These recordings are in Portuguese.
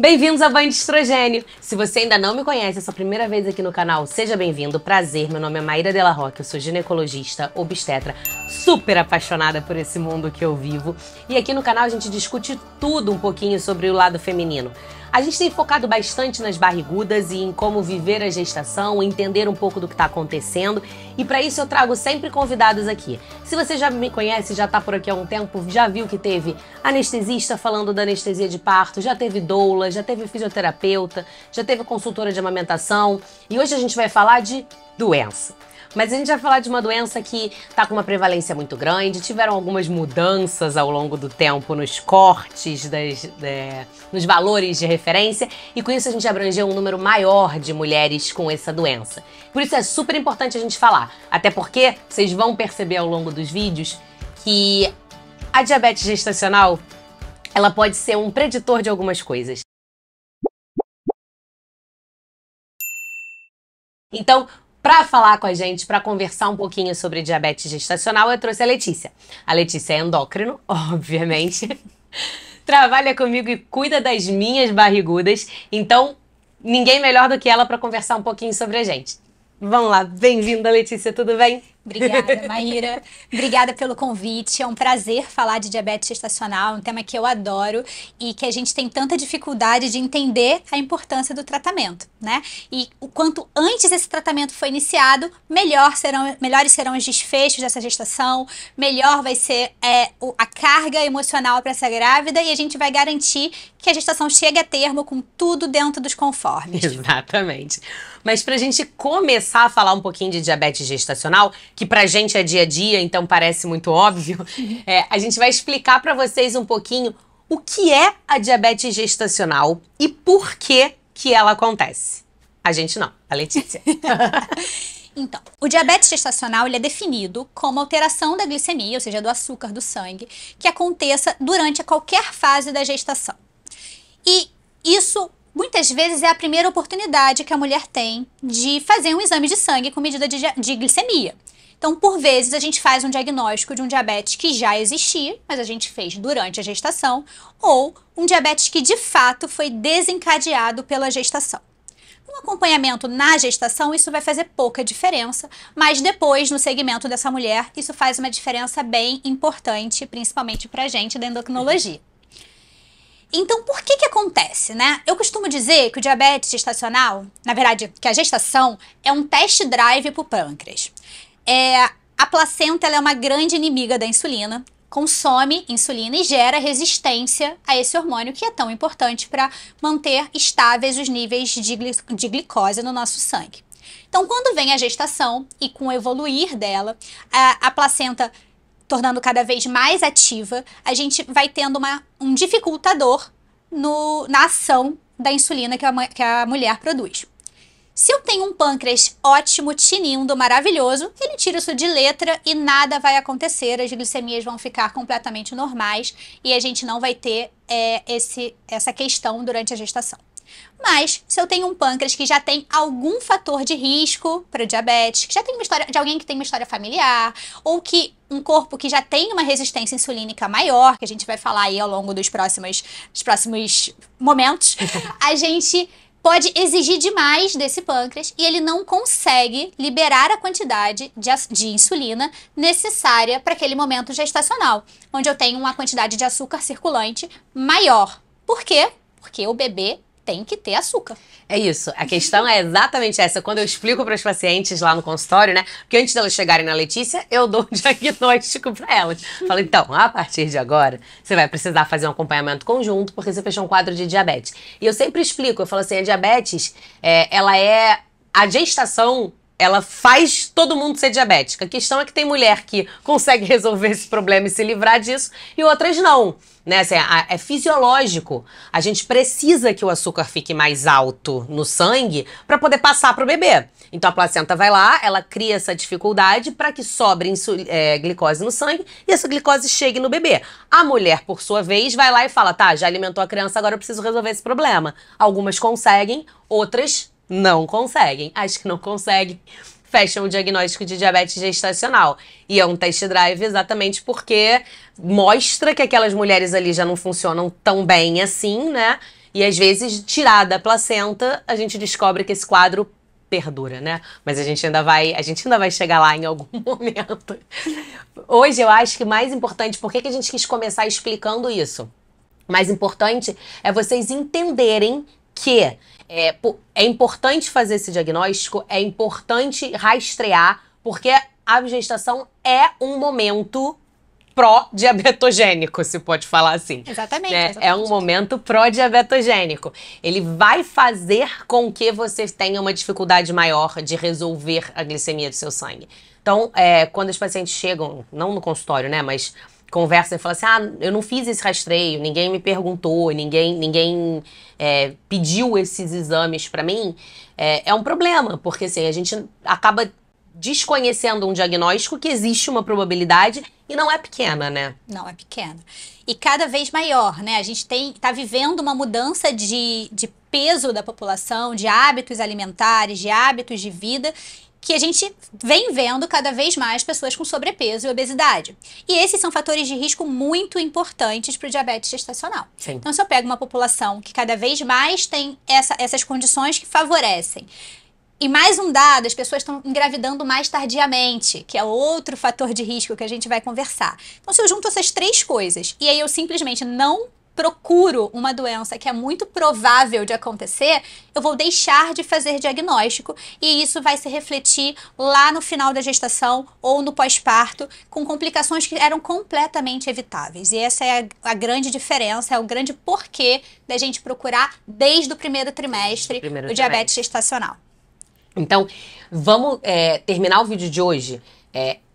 Bem-vindos a Banho de Estrogênio! Se você ainda não me conhece, é sua primeira vez aqui no canal, seja bem-vindo, prazer, meu nome é Maíra Della Rocca, eu sou ginecologista, obstetra, super apaixonada por esse mundo que eu vivo. E aqui no canal a gente discute tudo um pouquinho sobre o lado feminino. A gente tem focado bastante nas barrigudas e em como viver a gestação, entender um pouco do que está acontecendo. E para isso eu trago sempre convidados aqui. Se você já me conhece, já está por aqui há um tempo, já viu que teve anestesista falando da anestesia de parto, já teve doula, já teve fisioterapeuta, já teve consultora de amamentação. E hoje a gente vai falar de doença. Mas a gente vai falar de uma doença que está com uma prevalência muito grande, tiveram algumas mudanças ao longo do tempo nos cortes, nos valores de referência, e com isso a gente abrangeu um número maior de mulheres com essa doença. Por isso é super importante a gente falar, até porque vocês vão perceber ao longo dos vídeos que a diabetes gestacional, ela pode ser um preditor de algumas coisas. Então, para falar com a gente, para conversar um pouquinho sobre diabetes gestacional, eu trouxe a Letícia. A Letícia é endócrino, obviamente. Trabalha comigo e cuida das minhas barrigudas. Então, ninguém melhor do que ela para conversar um pouquinho sobre a gente. Vamos lá, bem-vinda, Letícia, tudo bem? Obrigada, Maíra. Obrigada pelo convite. É um prazer falar de diabetes gestacional, um tema que eu adoro e que a gente tem tanta dificuldade de entender a importância do tratamento, né? E o quanto antes esse tratamento for iniciado, melhores serão os desfechos dessa gestação, melhor vai ser a carga emocional para essa grávida e a gente vai garantir que a gestação chegue a termo com tudo dentro dos conformes. Exatamente. Mas pra gente começar a falar um pouquinho de diabetes gestacional, que pra gente é dia a dia, então parece muito óbvio, a gente vai explicar pra vocês um pouquinho o que é a diabetes gestacional e por que ela acontece. A gente não, a Letícia. Então, o diabetes gestacional ele é definido como alteração da glicemia, ou seja, do açúcar do sangue, que aconteça durante qualquer fase da gestação. E isso muitas vezes é a primeira oportunidade que a mulher tem de fazer um exame de sangue com medida de glicemia. Então, por vezes, a gente faz um diagnóstico de um diabetes que já existia, mas a gente fez durante a gestação, ou um diabetes que de fato foi desencadeado pela gestação. No acompanhamento na gestação, isso vai fazer pouca diferença, mas depois, no segmento dessa mulher, isso faz uma diferença bem importante, principalmente pra gente da endocrinologia. Então, por que acontece, né? Eu costumo dizer que o diabetes gestacional, na verdade, que a gestação é um test drive para o pâncreas. A placenta ela é uma grande inimiga da insulina, consome insulina e gera resistência a esse hormônio que é tão importante para manter estáveis os níveis de glicose no nosso sangue. Então, quando vem a gestação e com o evoluir dela, a placenta tornando cada vez mais ativa, a gente vai tendo um dificultador na ação da insulina que a mulher produz. Se eu tenho um pâncreas ótimo, tinindo, maravilhoso, ele tira isso de letra e nada vai acontecer, as glicemias vão ficar completamente normais e a gente não vai ter essa questão durante a gestação. Mas, se eu tenho um pâncreas que já tem algum fator de risco para diabetes, que já tem uma história de alguém que tem uma história familiar, ou que um corpo que já tem uma resistência insulínica maior, que a gente vai falar aí ao longo dos próximos momentos, a gente pode exigir demais desse pâncreas e ele não consegue liberar a quantidade de insulina necessária para aquele momento gestacional, onde eu tenho uma quantidade de açúcar circulante maior. Por quê? Porque o bebê tem que ter açúcar. É isso, a questão é exatamente essa. Quando eu explico para os pacientes lá no consultório, né? Porque antes delas chegarem na Letícia, eu dou um diagnóstico para elas. Falo, então, a partir de agora, você vai precisar fazer um acompanhamento conjunto, porque você fechou um quadro de diabetes. E eu sempre explico, eu falo assim, a diabetes, a gestação, ela faz todo mundo ser diabética. A questão é que tem mulher que consegue resolver esse problema e se livrar disso, e outras não. Né? Assim, é fisiológico. A gente precisa que o açúcar fique mais alto no sangue para poder passar para o bebê. Então a placenta vai lá, ela cria essa dificuldade para que sobre glicose no sangue e essa glicose chegue no bebê. A mulher, por sua vez, vai lá e fala, tá, já alimentou a criança, agora eu preciso resolver esse problema. Algumas conseguem, outras não conseguem. As que não conseguem fecham o diagnóstico de diabetes gestacional. E é um test drive exatamente porque mostra que aquelas mulheres ali já não funcionam tão bem assim, né? E às vezes, tirada a placenta, a gente descobre que esse quadro perdura, né? Mas a gente ainda vai chegar lá em algum momento. Hoje eu acho que mais importante, por que a gente quis começar explicando isso? Mais importante é vocês entenderem que é importante fazer esse diagnóstico, é importante rastrear, porque a gestação é um momento pró-diabetogênico, se pode falar assim. Exatamente, Né? exatamente. É um momento pró-diabetogênico. Ele vai fazer com que você tenha uma dificuldade maior de resolver a glicemia do seu sangue. Então, quando os pacientes chegam, não no consultório, né, mas conversam e falam assim, eu não fiz esse rastreio, ninguém me perguntou, ninguém pediu esses exames pra mim, é um problema, porque assim, a gente acaba desconhecendo um diagnóstico que existe uma probabilidade e não é pequena, né? Não é pequena. E cada vez maior, né? A gente tá vivendo uma mudança de peso da população, de hábitos alimentares, de hábitos de vida, que a gente vem vendo cada vez mais pessoas com sobrepeso e obesidade. E esses são fatores de risco muito importantes para o diabetes gestacional. Sim. Então, se eu pego uma população que cada vez mais tem essas condições que favorecem, e mais um dado, as pessoas estão engravidando mais tardiamente, que é outro fator de risco que a gente vai conversar. Então, se eu junto essas três coisas e aí eu simplesmente não procuro uma doença que é muito provável de acontecer, eu vou deixar de fazer diagnóstico e isso vai se refletir lá no final da gestação ou no pós-parto, com complicações que eram completamente evitáveis. E essa é a grande diferença, é o grande porquê da gente procurar desde o primeiro trimestre o diabetes gestacional. Então, vamos terminar o vídeo de hoje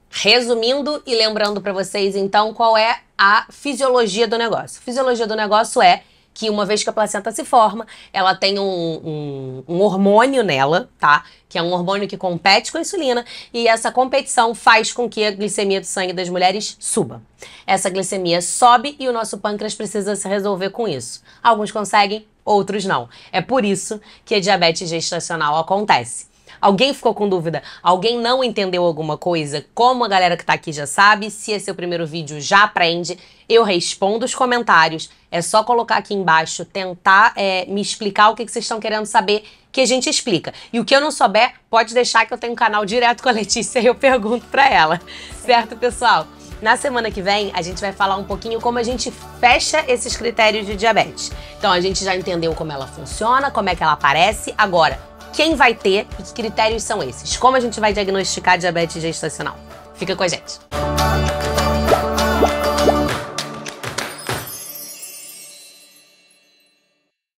resumindo e lembrando para vocês, então, qual é a fisiologia do negócio. A fisiologia do negócio é que uma vez que a placenta se forma, ela tem um hormônio nela, tá? Que é um hormônio que compete com a insulina e essa competição faz com que a glicemia do sangue das mulheres suba. Essa glicemia sobe e o nosso pâncreas precisa se resolver com isso. Alguns conseguem, outros não. É por isso que a diabetes gestacional acontece. Alguém ficou com dúvida? Alguém não entendeu alguma coisa? Como a galera que tá aqui já sabe, se esse é o primeiro vídeo, já aprende. Eu respondo os comentários. É só colocar aqui embaixo, tentar me explicar o que vocês estão querendo saber, que a gente explica. E o que eu não souber, pode deixar que eu tenho um canal direto com a Letícia e eu pergunto pra ela. Certo, pessoal? Na semana que vem, a gente vai falar um pouquinho como a gente fecha esses critérios de diabetes. Então, a gente já entendeu como ela funciona, como é que ela aparece. Agora, quem vai ter e que critérios são esses? Como a gente vai diagnosticar diabetes gestacional? Fica com a gente.